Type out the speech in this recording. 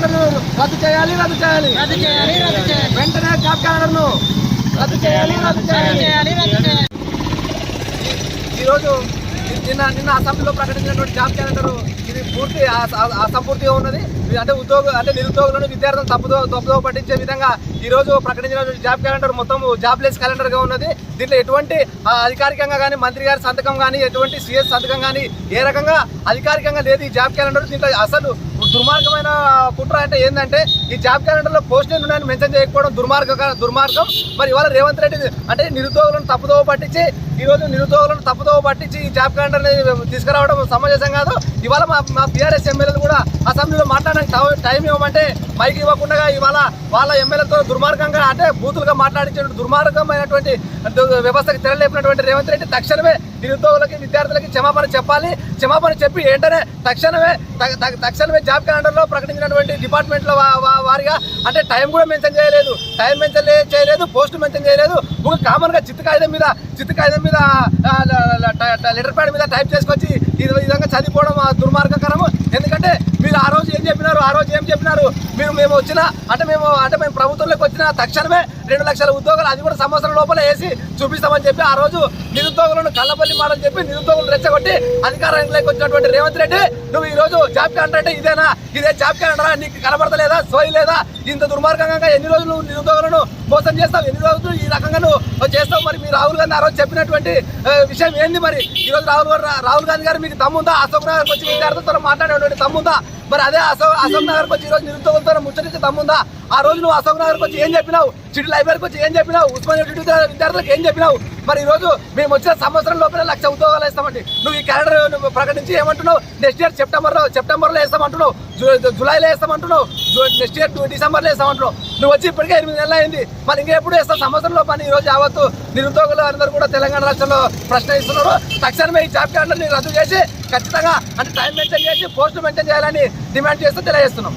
Calendar రద్దు చేయాలి వెంటనే జాబ్ క్యాలెండర్ను రద్దు చేయాలి. ఈరోజు నిన్న అసెంబ్లీలో ప్రకటించినటువంటి జాబ్ క్యాలెండర్ ఇది పూర్తి అసంపూర్తిగా ఉన్నది. అంటే నిరుద్యోగులను విద్యార్థులను తప్పుదో పట్టించే విధంగా ఈ రోజు ప్రకటించినటువంటి జాబ్ క్యాలెండర్ మొత్తం జాబ్లెస్ క్యాలెండర్ గా ఉన్నది. దీంట్లో ఎటువంటి అధికారికంగా కానీ మంత్రి గారి సంతకం కానీ ఎటువంటి సిఎస్ సంతకం కానీ ఏ రకంగా అధికారికంగా లేదు ఈ జాబ్ క్యాలెండర్. దీంట్లో అసలు దుర్మార్గమైన కుట్ర అంటే ఏంటంటే ఈ జాబ్ క్యాలెండర్ లో పోస్టులు ఉన్నాయని మెన్షన్ చేయకపోవడం దుర్మార్గం. మరి ఇవాళ రేవంత్ రెడ్డి అంటే నిరుద్యోగులను తప్పుదోవ పట్టించి ఈ జాబ్ క్యాలెండర్ తీసుకురావడం సమంజసం కాదు. ఇవాళ మా బీఆర్ఎస్ ఎమ్మెల్యేలు కూడా అసెంబ్లీలో మాట్లాడడానికి టైం ఇవ్వమంటే మైక్ ఇవ్వకుండా ఇవాళ వాళ్ళ ఎమ్మెల్యేలతో దుర్మార్గంగా అంటే బూతులుగా మాట్లాడించే దుర్మార్గమైనటువంటి వ్యవస్థకు తెరలేపినటువంటి రేవంత్ రెడ్డి తక్షణమే నిరుద్యోగులకి విద్యార్థులకి క్షమాపణ చెప్పి ఏంటనే తక్షణమే జాబ్ క్యాలెండర్ లో ప్రకటించినటువంటి డిపార్ట్మెంట్ల వారిగా అంటే టైం కూడా మెన్షన్ చేయలేదు, పోస్ట్ మెన్షన్ చేయలేదు. ఒక కామన్ గా చిత్తు కాగితం మీద లెటర్ ప్యాడ్ మీద టైప్ చేసుకొచ్చి ఈ విధంగా చదివిపోవడం దుర్మార్గకరము. ఎందుకంటే మీరు ఆ రోజు ఏం చెప్పినారు మేము ప్రభుత్వంలోకి వచ్చిన తక్షణమే 2 లక్షల ఉద్యోగాలు అది కూడా సంవత్సరం లోపల వేసి చూపిస్తామని చెప్పి ఆ రోజు నిరుద్యోగులను కళ్ళబల్లి మాటలు చెప్పి నిరుద్యోగులు రెచ్చగొట్టి అధికారంలోకి వచ్చినటువంటి రేవంత్ రెడ్డి నువ్వు ఈ రోజు జాబ్ క్యాలెండర్ అంటే ఇదే జాబ్ క్యాలెండరా? నీకు కనబడతలేదా? సోయి లేదా? ఇంత దుర్మార్గంగా ఎన్ని రోజులు నిరుద్యోగులను మోసం చేస్తావు? ఎన్ని రోజులు ఈ రకంగా నువ్వు చేస్తావు? మరి మీరు రాహుల్ గాంధీ ఆ రోజు చెప్పినటువంటి విషయం ఏంది? మరి ఈ రోజు రాహుల్ గాంధీ గారు మీకు దమ్ముందా? అశోక్ నగర్కి వచ్చి విద్యార్థులతో మాట్లాడేటువంటి దమ్ముందా? మరి అదే అశోక్ నగర్కి వచ్చి ఈ రోజు నిరుద్యోగులతో ముచ్చటించే దమ్ముందా? ఆ రోజు నువ్వు అశోక్ నగర్కి వచ్చి ఏం చెప్పినావు? సిటీ లైబ్రరీకి వచ్చి ఏం చెప్పినావు? ఉస్మానియా విద్యార్థులకు ఏం చెప్పినావు? మరి ఈ రోజు మేము వచ్చిన సంవత్సరం లోపల 1 లక్ష ఉద్యోగాలు వేస్తామండి. నువ్వు ఈ క్యాలెండర్ ప్రకటించి ఏమంటున్నావు? నెక్స్ట్ ఇయర్ సెప్టెంబర్లో వేస్తామంటున్నావు, జూలైలో వేస్తామంటున్నావు, నెక్స్ట్ ఇయర్ డిసెంబర్లో వేస్తామంటున్నావు. నువ్వు వచ్చి ఇప్పటికే 8 నెలలు అయింది. మరి ఇంకెప్పుడు వేస్తావు? సంవత్సరంలో పని. ఈ రోజు యావత్తు నిరుద్యోగులు అందరూ కూడా తెలంగాణ రాష్ట్రంలో ప్రశ్నిస్తున్నారు. తక్షణమే ఈ జాబ్ క్యాలెండర్ని రద్దు చేసి ఖచ్చితంగా అంటే టైం మెన్షన్ చేసి పోస్టులు మెన్షన్ చేయాలని డిమాండ్ చేస్తూ తెలియజేస్తున్నాం.